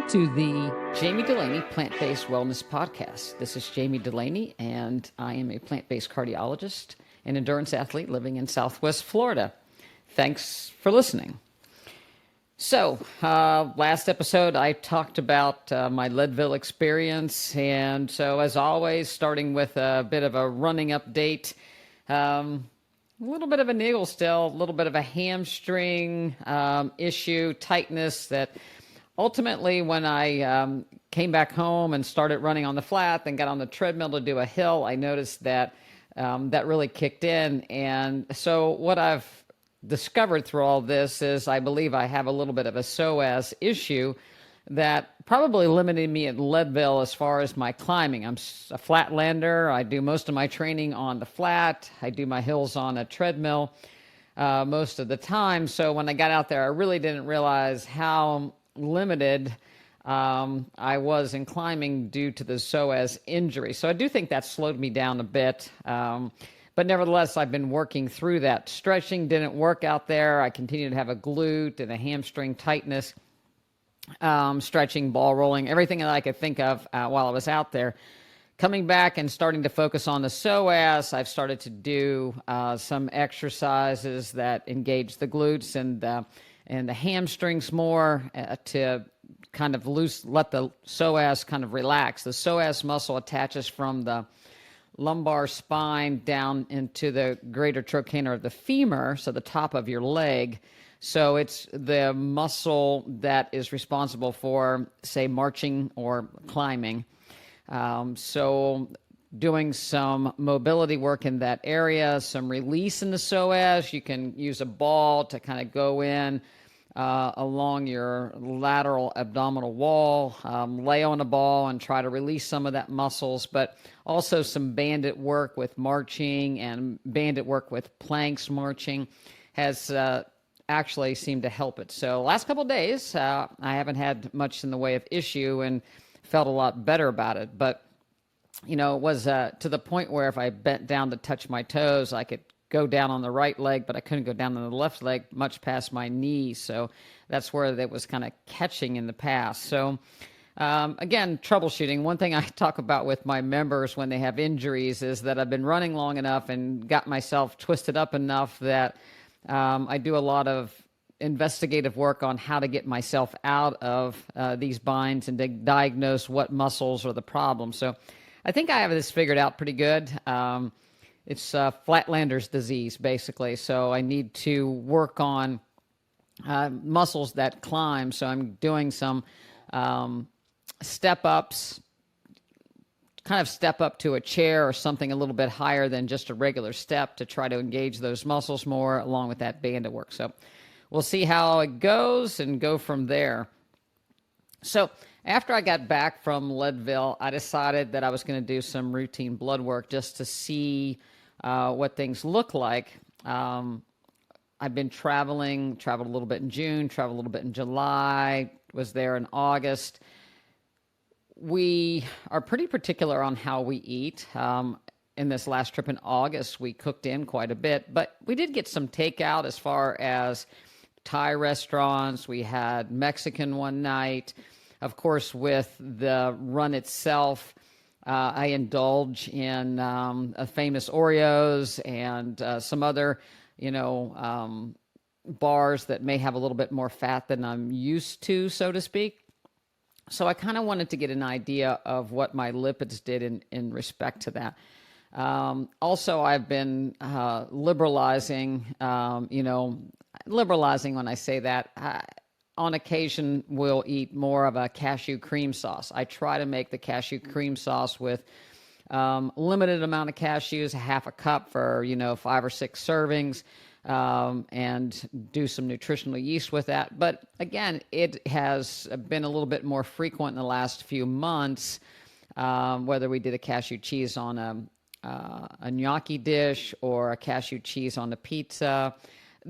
to the Jami Dulaney Plant-Based Wellness Podcast. This is Jami Dulaney, and I am a plant-based cardiologist and endurance athlete living in Southwest Florida. Thanks for listening. So, last episode I talked about my Leadville experience, and so as always, starting with a bit of a running update, a little bit of a niggle still, a little bit of a hamstring issue, tightness that ultimately when I came back home and started running on the flat, then got on the treadmill to do a hill, I noticed that that really kicked in. And so what I've discovered through all this is I believe I have a little bit of a psoas issue that probably limited me at Leadville as far as my climbing. I'm a flatlander. I do most of my training on the flat. I do my hills on a treadmill most of the time. So when I got out there, I really didn't realize how limited I was in climbing due to the psoas injury. So I do think that slowed me down a bit. But nevertheless, I've been working through that. Stretching didn't work out there. I continue to have a glute and a hamstring tightness. Stretching, ball rolling, everything that I could think of while I was out there. Coming back and starting to focus on the psoas, I've started to do some exercises that engage the glutes and the hamstrings more to kind of let the psoas kind of relax. The psoas muscle attaches from the lumbar spine down into the greater trochanter of the femur, so the top of your leg. So it's the muscle that is responsible for, say, marching or climbing. So doing some mobility work in that area, some release in the psoas. You can use a ball to kind of go in along your lateral abdominal wall, lay on a ball and try to release some of that muscles, but also some bandit work with marching and bandit work with planks marching has actually seemed to help it. So last couple of days, I haven't had much in the way of issue and felt a lot better about it. But, you know, it was to the point where if I bent down to touch my toes, I could go down on the right leg, but I couldn't go down on the left leg much past my knee. So that's where that was kind of catching in the past. So again, troubleshooting. One thing I talk about with my members when they have injuries is that I've been running long enough and got myself twisted up enough that I do a lot of investigative work on how to get myself out of these binds and to diagnose what muscles are the problem. So I think I have this figured out pretty good. It's flatlander's disease, basically. So I need to work on muscles that climb. So I'm doing some step-ups, kind of step up to a chair or something a little bit higher than just a regular step to try to engage those muscles more along with that bandit work. So we'll see how it goes and go from there. So after I got back from Leadville, I decided that I was going to do some routine blood work just to see what things look like. I've been traveled a little bit in June, traveled a little bit in July, was there in August. We are pretty particular on how we eat. In this last trip in August, we cooked in quite a bit, but we did get some takeout as far as Thai restaurants. We had Mexican one night. Of course, with the run itself, I indulge in a famous Oreos and some other, bars that may have a little bit more fat than I'm used to, so to speak. So I kind of wanted to get an idea of what my lipids did in respect to that. Also, I've been liberalizing, liberalizing when I say that. On occasion, we'll eat more of a cashew cream sauce. I try to make the cashew cream sauce with limited amount of cashews, half a cup for, 5 or 6 servings, and do some nutritional yeast with that. But again, it has been a little bit more frequent in the last few months, whether we did a cashew cheese on a gnocchi dish or a cashew cheese on a pizza.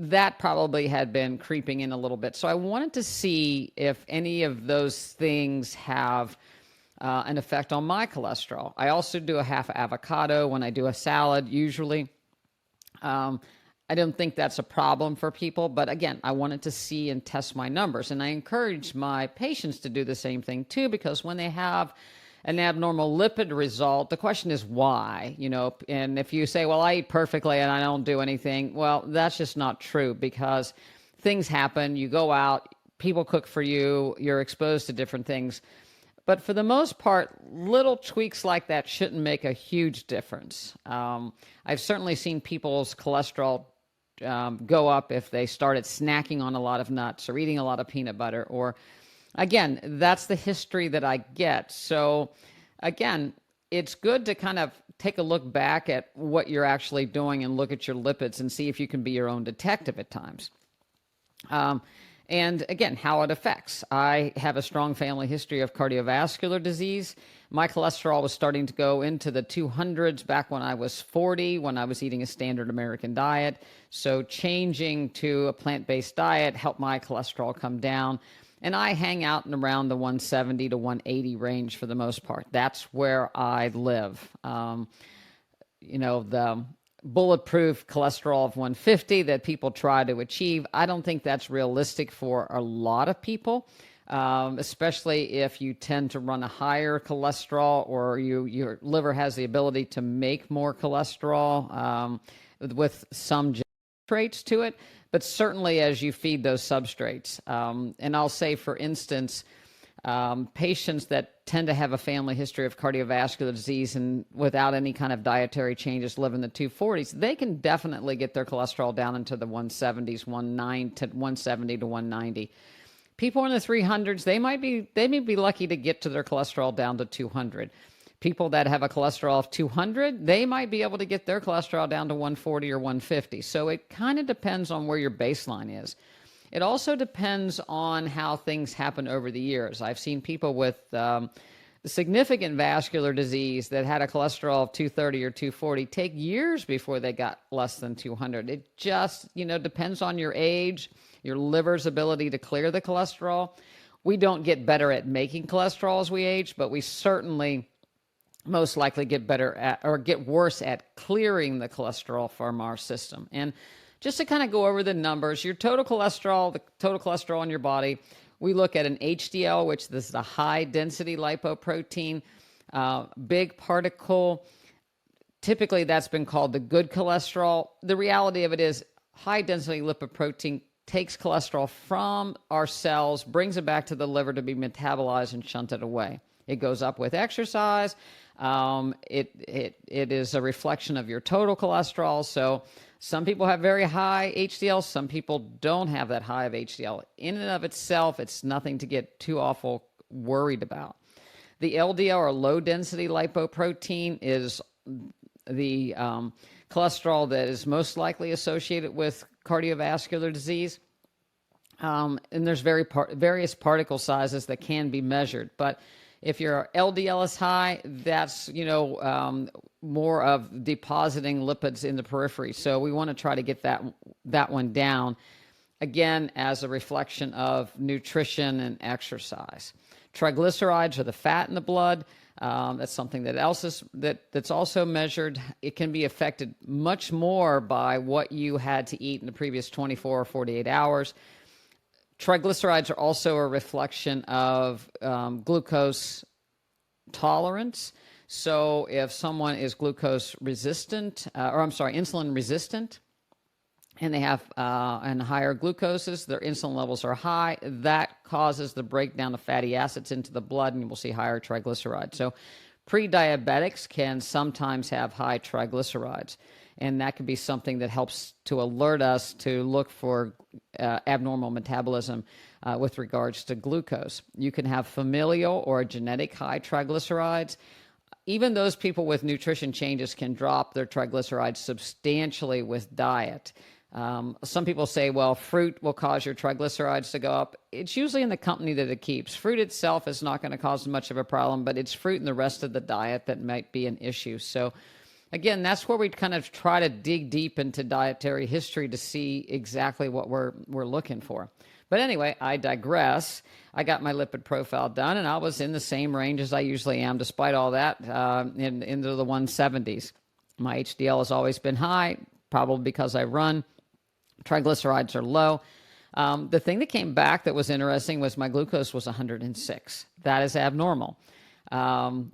That probably had been creeping in a little bit. So I wanted to see if any of those things have an effect on my cholesterol. I also do a half avocado when I do a salad, usually. I don't think that's a problem for people. But again, I wanted to see and test my numbers. And I encourage my patients to do the same thing too, because when they have an abnormal lipid result, the question is why, and if you say, well, I eat perfectly and I don't do anything, well, that's just not true, because things happen. You go out, people cook for you, you're exposed to different things. But for the most part, little tweaks like that shouldn't make a huge difference. I've certainly seen people's cholesterol go up if they started snacking on a lot of nuts or eating a lot of peanut butter, or again, that's the history that I get. So again, it's good to kind of take a look back at what you're actually doing and look at your lipids and see if you can be your own detective at times. And again, how it affects. I have a strong family history of cardiovascular disease. My cholesterol was starting to go into the 200s back when I was 40, when I was eating a standard American diet. So changing to a plant-based diet helped my cholesterol come down. And I hang out in around the 170 to 180 range for the most part. That's where I live. The bulletproof cholesterol of 150 that people try to achieve, I don't think that's realistic for a lot of people, especially if you tend to run a higher cholesterol, or your liver has the ability to make more cholesterol with some traits to it. But certainly as you feed those substrates, and I'll say, for instance, patients that tend to have a family history of cardiovascular disease and without any kind of dietary changes live in the 240s, they can definitely get their cholesterol down into the 170s, 170 to 190. People in the 300s, they may be lucky to get to their cholesterol down to 200. People that have a cholesterol of 200, they might be able to get their cholesterol down to 140 or 150. So it kind of depends on where your baseline is. It also depends on how things happen over the years. I've seen people with significant vascular disease that had a cholesterol of 230 or 240 take years before they got less than 200. It just, depends on your age, your liver's ability to clear the cholesterol. We don't get better at making cholesterol as we age, but we certainly most likely get better at, or get worse at, clearing the cholesterol from our system. And just to kind of go over the numbers, your total cholesterol, the total cholesterol in your body, we look at an HDL, which this is a high density lipoprotein, big particle. Typically that's been called the good cholesterol. The reality of it is high density lipoprotein takes cholesterol from our cells, brings it back to the liver to be metabolized and shunted away. It goes up with exercise. It is a reflection of your total cholesterol. So some people have very high HDL. Some people don't have that high of HDL. In and of itself, it's nothing to get too awful worried about. The LDL, or low density lipoprotein, is the cholesterol that is most likely associated with cardiovascular disease. And there's various particle sizes that can be measured. But if your LDL is high, that's, more of depositing lipids in the periphery. So we want to try to get that one down, again, as a reflection of nutrition and exercise. Triglycerides are the fat in the blood. That's something that's also measured. It can be affected much more by what you had to eat in the previous 24 or 48 hours. Triglycerides are also a reflection of glucose tolerance. So if someone is insulin resistant, and they have and higher glucoses, their insulin levels are high, that causes the breakdown of fatty acids into the blood, and you will see higher triglycerides. So pre-diabetics can sometimes have high triglycerides, and that could be something that helps to alert us to look for abnormal metabolism with regards to glucose. You can have familial or genetic high triglycerides. Even those people with nutrition changes can drop their triglycerides substantially with diet. Some people say, well, fruit will cause your triglycerides to go up. It's usually in the company that it keeps. Fruit itself is not going to cause much of a problem, but it's fruit and the rest of the diet that might be an issue. So again, that's where we kind of try to dig deep into dietary history to see exactly what we're looking for. But anyway, I digress. I got my lipid profile done, and I was in the same range as I usually am, despite all that, into the 170s. My HDL has always been high, probably because I run. Triglycerides are low. The thing that came back that was interesting was my glucose was 106. That is abnormal. And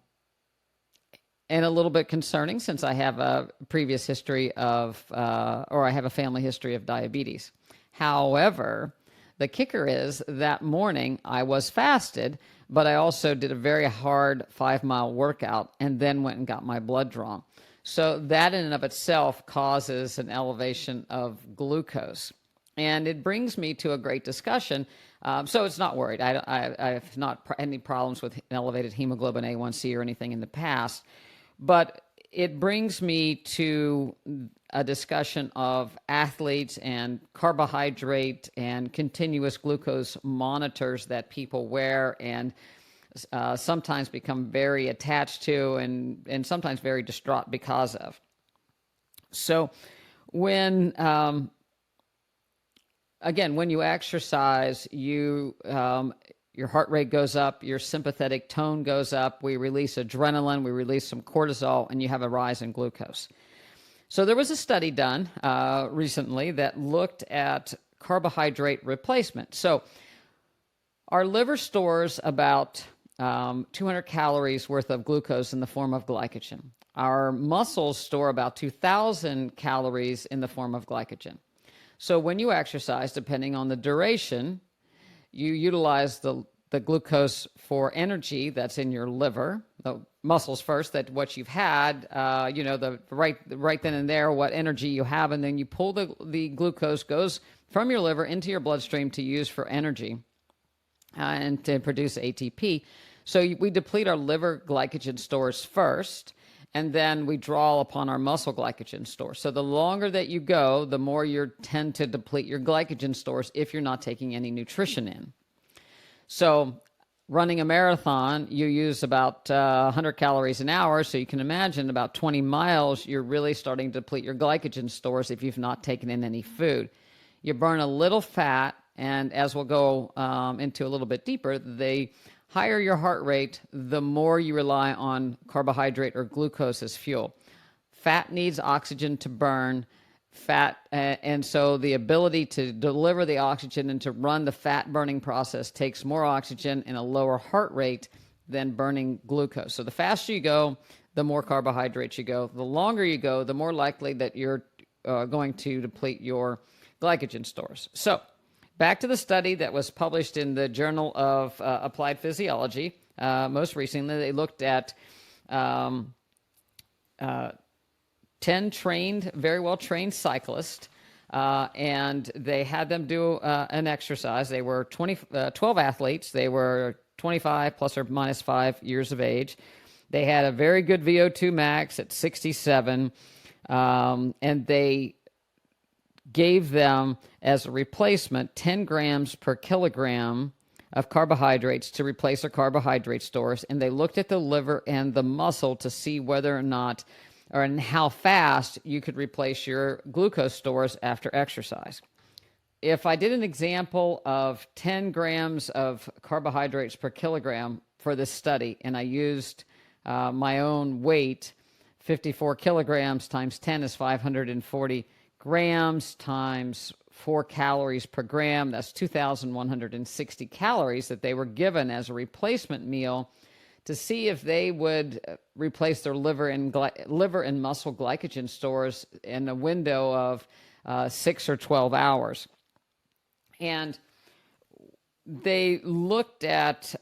a little bit concerning since I have a previous history of, or I have a family history of diabetes. However, the kicker is that morning I was fasted, but I also did a very hard 5-mile workout and then went and got my blood drawn. So that in and of itself causes an elevation of glucose. And it brings me to a great discussion. So it's not worried. I have not any problems with elevated hemoglobin A1C or anything in the past. But it brings me to a discussion of athletes and carbohydrate and continuous glucose monitors that people wear and sometimes become very attached to and sometimes very distraught because of. So when you exercise, your heart rate goes up, your sympathetic tone goes up, we release adrenaline, we release some cortisol, and you have a rise in glucose. So there was a study done recently that looked at carbohydrate replacement. So our liver stores about 200 calories worth of glucose in the form of glycogen. Our muscles store about 2,000 calories in the form of glycogen. So when you exercise, depending on the duration, you utilize the glucose for energy that's in your liver, the muscles first, that what you've had, the right then and there, what energy you have, and then you pull the glucose goes from your liver into your bloodstream to use for energy and to produce ATP. So we deplete our liver glycogen stores first, and then we draw upon our muscle glycogen stores. So the longer that you go, the more you tend to deplete your glycogen stores if you're not taking any nutrition in. So running a marathon, you use about 100 calories an hour. So you can imagine about 20 miles, you're really starting to deplete your glycogen stores if you've not taken in any food. You burn a little fat, and as we'll go into a little bit deeper, the higher your heart rate, the more you rely on carbohydrate or glucose as fuel. Fat needs oxygen to burn. And so the ability to deliver the oxygen and to run the fat burning process takes more oxygen and a lower heart rate than burning glucose. So the faster you go, the more carbohydrates you go. The longer you go, the more likely that you're going to deplete your glycogen stores. So back to the study that was published in the Journal of Applied Physiology. Most recently, they looked at 10 very well-trained cyclists, and they had them do an exercise. They were 12 athletes. They were 25 plus or minus 5 years of age. They had a very good VO2 max at 67, and they gave them as a replacement 10 grams per kilogram of carbohydrates to replace their carbohydrate stores. And they looked at the liver and the muscle to see whether or not, and how fast you could replace your glucose stores after exercise. If I did an example of 10 grams of carbohydrates per kilogram for this study, and I used my own weight, 54 kilograms times 10 is 540 grams times 4 calories per gram. That's 2,160 calories that they were given as a replacement meal to see if they would replace their liver and muscle glycogen stores in a window of 6 or 12 hours. And they looked at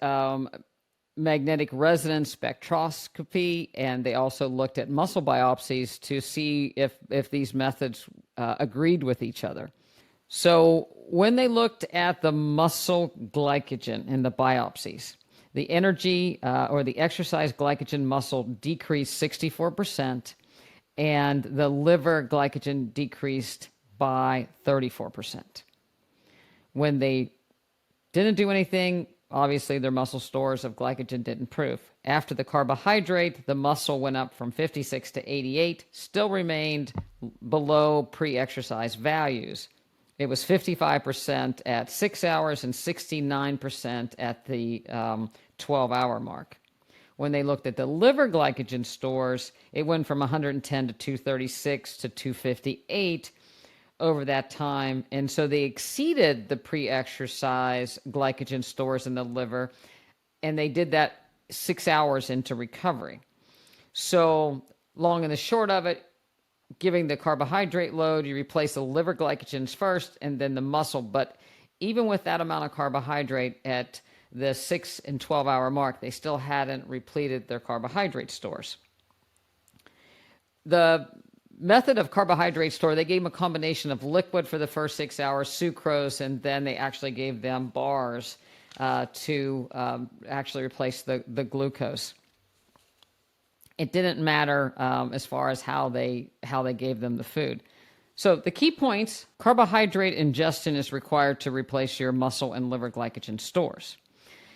magnetic resonance spectroscopy, and they also looked at muscle biopsies to see if these methods agreed with each other. So when they looked at the muscle glycogen in the biopsies, the energy or the exercise glycogen muscle decreased 64%, and the liver glycogen decreased by 34%. When they didn't do anything, obviously their muscle stores of glycogen didn't improve. After the carbohydrate, the muscle went up from 56 to 88, still remained below pre-exercise values. It was 55% at 6 hours and 69% at the 12-hour mark. When they looked at the liver glycogen stores, it went from 110 to 236 to 258 over that time. And so they exceeded the pre-exercise glycogen stores in the liver, and they did that 6 hours into recovery. So long and the short of it, giving the carbohydrate load, you replace the liver glycogens first and then the muscle. But even with that amount of carbohydrate at the 6 and 12 hour mark, they still hadn't repleted their carbohydrate stores. The method of carbohydrate store, they gave them a combination of liquid for the first 6 hours, sucrose, and then they actually gave them bars to actually replace the glucose. It didn't matter as far as how they gave them the food. So the key points: carbohydrate ingestion is required to replace your muscle and liver glycogen stores.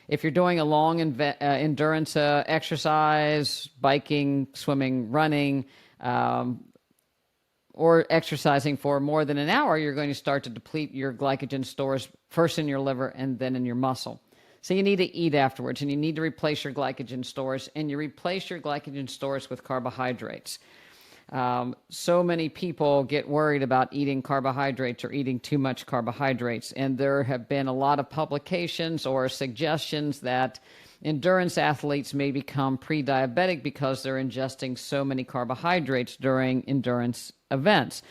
If you're doing a long endurance exercise, biking, swimming, running, or exercising for more than an hour, you're going to start to deplete your glycogen stores first in your liver and then in your muscle. So you need to eat afterwards, and you need to replace your glycogen stores, and you replace your glycogen stores with carbohydrates. So many people get worried about eating carbohydrates or eating too much carbohydrates, and there have been a lot of publications or suggestions that endurance athletes may become pre-diabetic because they're ingesting so many carbohydrates during endurance events.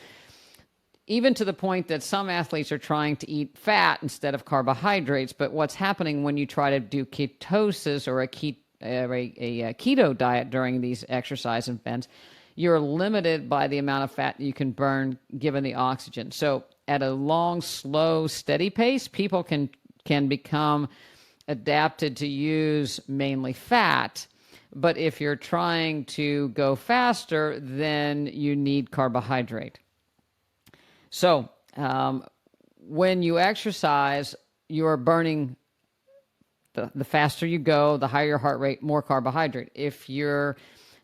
Even to the point that some athletes are trying to eat fat instead of carbohydrates. But what's happening when you try to do ketosis or a keto diet during these exercise events, you're limited by the amount of fat you can burn given the oxygen. So at a long, slow, steady pace, people can become adapted to use mainly fat. But if you're trying to go faster, then you need carbohydrate. So when you exercise, you're burning, the faster you go, the higher your heart rate, more carbohydrate. If you're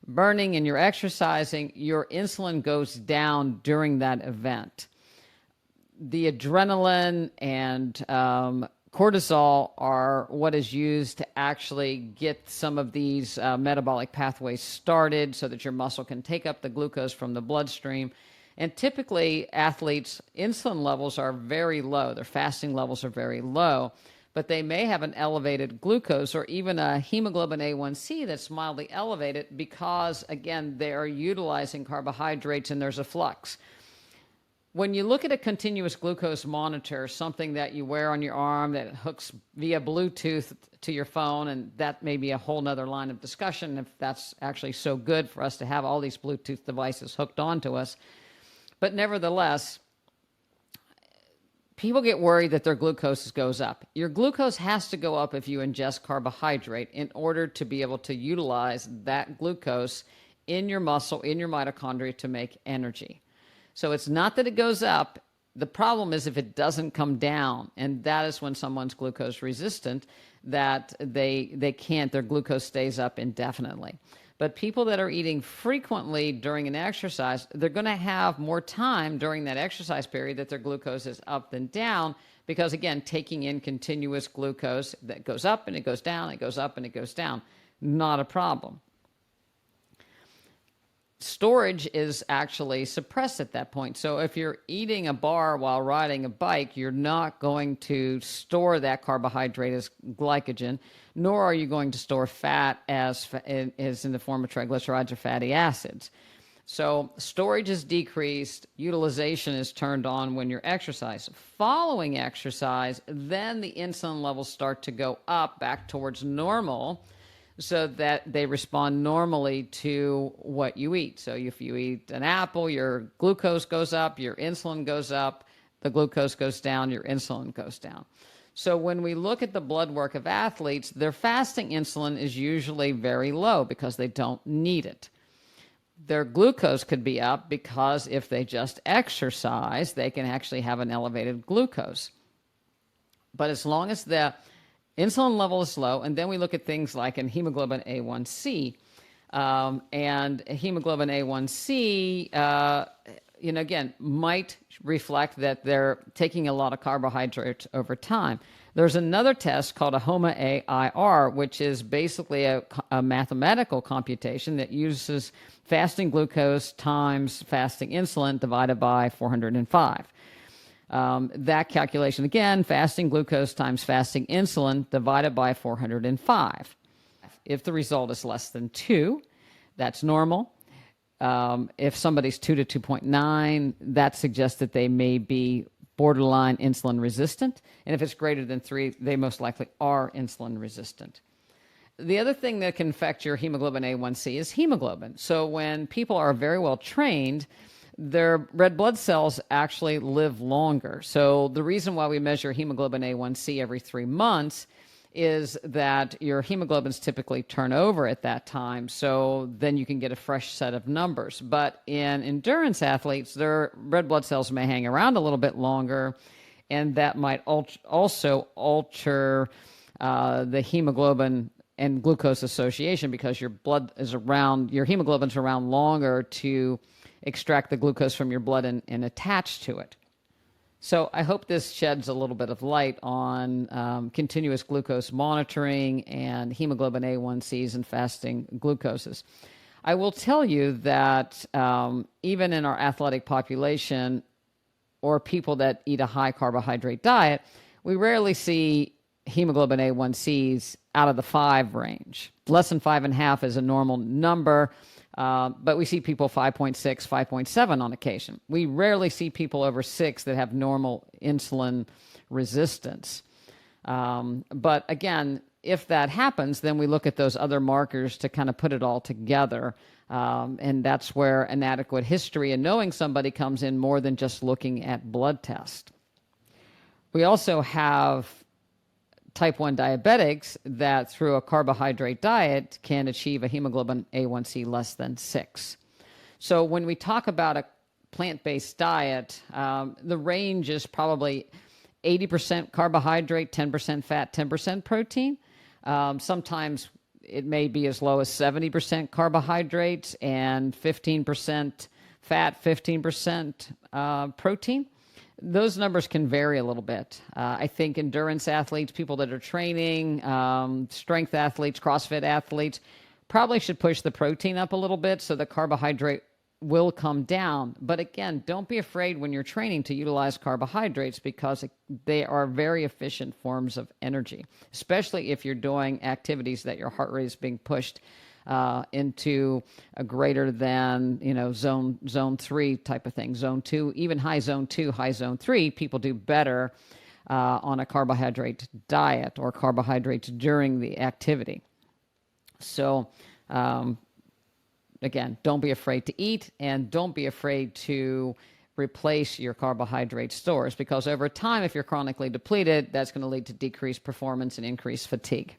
burning and you're exercising, your insulin goes down during that event. The adrenaline and cortisol are what is used to actually get some of these metabolic pathways started so that your muscle can take up the glucose from the bloodstream. And typically, athletes' insulin levels are very low. Their fasting levels are very low, but they may have an elevated glucose or even a hemoglobin A1C that's mildly elevated because, again, they are utilizing carbohydrates and there's a flux. When you look at a continuous glucose monitor, something that you wear on your arm that hooks via Bluetooth to your phone, and that may be a whole nother line of discussion if that's actually so good for us to have all these Bluetooth devices hooked onto us. But nevertheless, people get worried that their glucose goes up. Your glucose has to go up if you ingest carbohydrate in order to be able to utilize that glucose in your muscle, in your mitochondria to make energy. So it's not that it goes up. The problem is if it doesn't come down, and that is when someone's glucose resistant, that they can't, their glucose stays up indefinitely. But people that are eating frequently during an exercise, they're going to have more time during that exercise period that their glucose is up than down because, again, taking in continuous glucose that goes up and it goes down, it goes up and it goes down, not a problem. Storage is actually suppressed at that point. So if you're eating a bar while riding a bike, you're not going to store that carbohydrate as glycogen, nor are you going to store fat as in the form of triglycerides or fatty acids. So storage is decreased, utilization is turned on when you're exercising. Following exercise, then the insulin levels start to go up back towards normal, so that they respond normally to what you eat. So if you eat an apple, your glucose goes up, your insulin goes up, the glucose goes down, your insulin goes down. So when we look at the blood work of athletes, their fasting insulin is usually very low because they don't need it. Their glucose could be up because if they just exercise, they can actually have an elevated glucose. But as long as the insulin level is low, and then we look at things like in hemoglobin A1C, and hemoglobin A1C again, might reflect that they're taking a lot of carbohydrates over time. There's another test called a HOMA-AIR, which is basically a mathematical computation that uses fasting glucose times fasting insulin divided by 405. That calculation, again, fasting glucose times fasting insulin divided by 405. If the result is less than 2, that's normal. If somebody's 2 to 2.9, that suggests that they may be borderline insulin resistant. And if it's greater than 3, they most likely are insulin resistant. The other thing that can affect your hemoglobin A1C is hemoglobin. So when people are very well trained, their red blood cells actually live longer. So the reason why we measure hemoglobin A1C every 3 months is that your hemoglobins typically turn over at that time, so then you can get a fresh set of numbers. But in endurance athletes, their red blood cells may hang around a little bit longer, and that might also alter the hemoglobin and glucose association, because your hemoglobin's around longer to extract the glucose from your blood and attach to it. So I hope this sheds a little bit of light on continuous glucose monitoring and hemoglobin A1Cs and fasting glucoses. I will tell you that even in our athletic population or people that eat a high carbohydrate diet, we rarely see hemoglobin A1Cs out of the 5 range. Less than 5.5 is a normal number. But we see people 5.6, 5.7 on occasion. We rarely see people over 6 that have normal insulin resistance. But again, if that happens, then we look at those other markers to kind of put it all together. And that's where an adequate history and knowing somebody comes in more than just looking at blood tests. We also have type 1 diabetics that through a carbohydrate diet can achieve a hemoglobin A1C less than 6. So when we talk about a plant-based diet, the range is probably 80% carbohydrate, 10% fat, 10% protein. Sometimes it may be as low as 70% carbohydrates and 15% fat, 15% protein. Those numbers can vary a little bit. I think endurance athletes, people that are training, strength athletes, CrossFit athletes, probably should push the protein up a little bit so the carbohydrate will come down. But again, don't be afraid when you're training to utilize carbohydrates, because they are very efficient forms of energy, especially if you're doing activities that your heart rate is being pushed into a greater than, zone 3 type of thing. Zone 2, even high zone 2, high zone 3, people do better on a carbohydrate diet or carbohydrates during the activity. So, again, don't be afraid to eat, and don't be afraid to replace your carbohydrate stores, because over time, if you're chronically depleted, that's going to lead to decreased performance and increased fatigue.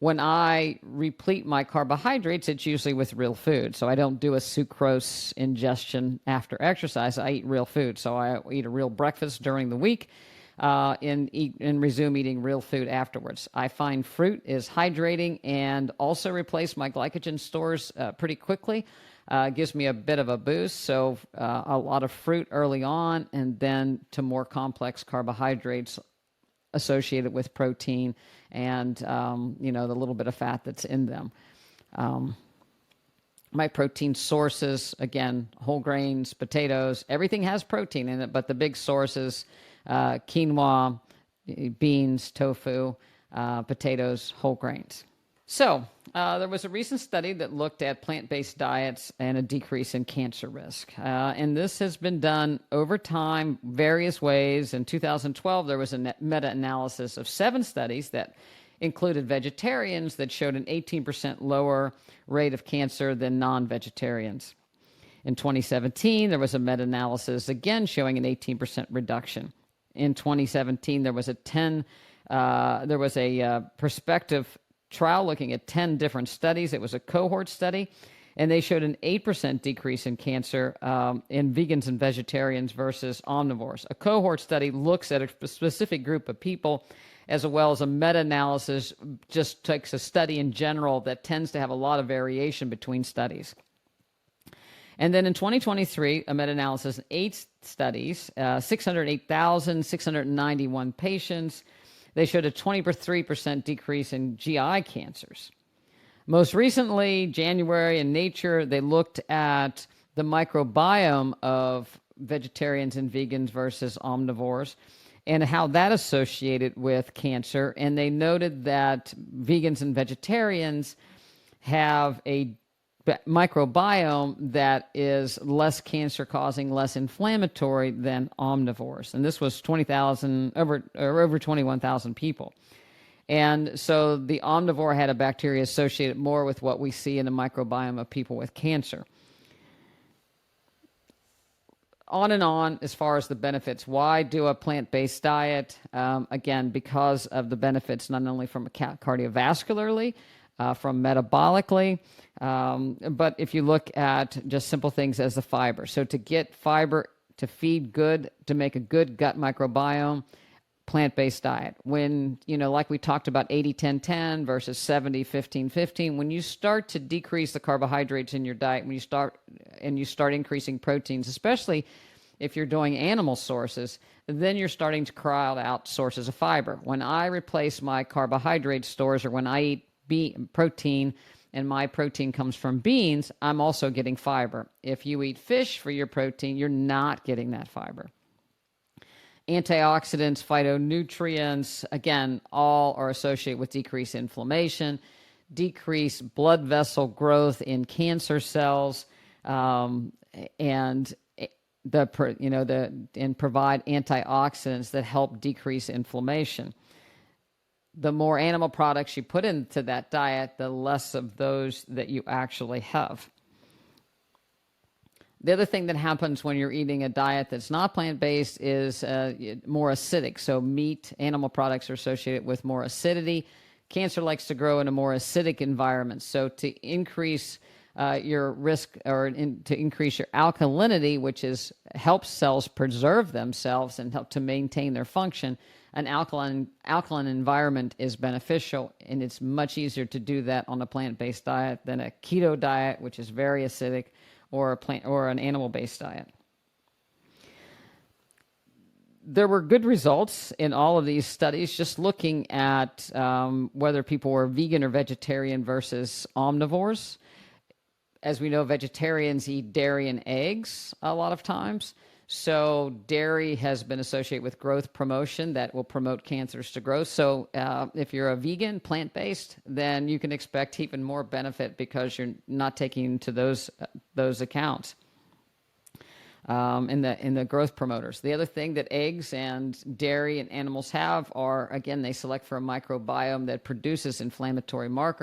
When I replete my carbohydrates, it's usually with real food. So I don't do a sucrose ingestion after exercise. I eat real food. So I eat a real breakfast during the week and resume eating real food afterwards. I find fruit is hydrating and also replace my glycogen stores pretty quickly. Gives me a bit of a boost. So a lot of fruit early on, and then to more complex carbohydrates associated with protein and, the little bit of fat that's in them. My protein sources, again, whole grains, potatoes, everything has protein in it, but the big sources, quinoa, beans, tofu, potatoes, whole grains. So there was a recent study that looked at plant-based diets and a decrease in cancer risk. And this has been done over time, various ways. In 2012, there was a meta-analysis of 7 studies that included vegetarians that showed an 18% lower rate of cancer than non-vegetarians. In 2017, there was a meta-analysis again showing an 18% reduction. In 2017, there was a prospective trial looking at 10 different studies. It was a cohort study, and they showed an 8% decrease in cancer in vegans and vegetarians versus omnivores. A cohort study looks at a specific group of people, as well as a meta-analysis just takes a study in general that tends to have a lot of variation between studies. And then in 2023, a meta-analysis in 8 studies, 608,691 patients, they showed a 23% decrease in GI cancers. Most recently, January in Nature, they looked at the microbiome of vegetarians and vegans versus omnivores and how that associated with cancer. And they noted that vegans and vegetarians have a microbiome that is less cancer causing, less inflammatory than omnivores. And this was 20,000 over 21,000 people. And so the omnivore had a bacteria associated more with what we see in the microbiome of people with cancer. On and on as far as the benefits. Why do a plant-based diet? Again, because of the benefits not only from cardiovascularly, from metabolically, but if you look at just simple things as the fiber. So to get fiber to feed good, to make a good gut microbiome, plant-based diet. When, like we talked about 80-10-10 versus 70-15-15, when you start to decrease the carbohydrates in your diet, when you start increasing proteins, especially if you're doing animal sources, then you're starting to crowd out sources of fiber. When I replace my carbohydrate stores, or when I eat protein and my protein comes from beans, I'm also getting fiber. If you eat fish for your protein, you're not getting that fiber. Antioxidants, phytonutrients, again, all are associated with decreased inflammation, decreased blood vessel growth in cancer cells, and provide antioxidants that help decrease inflammation. The more animal products you put into that diet, the less of those that you actually have. The other thing that happens when you're eating a diet that's not plant-based is more acidic. So meat, animal products are associated with more acidity. Cancer likes to grow in a more acidic environment. So to increase your risk, to increase your alkalinity, which helps cells preserve themselves and help to maintain their function, an alkaline environment is beneficial, and it's much easier to do that on a plant-based diet than a keto diet, which is very acidic, or an animal-based diet. There were good results in all of these studies, just looking at whether people were vegan or vegetarian versus omnivores. As we know, vegetarians eat dairy and eggs a lot of times. So dairy has been associated with growth promotion that will promote cancers to grow. So if you're a vegan, plant-based, then you can expect even more benefit because you're not taking into those accounts in the growth promoters. The other thing that eggs and dairy and animals have are, again, they select for a microbiome that produces inflammatory markers.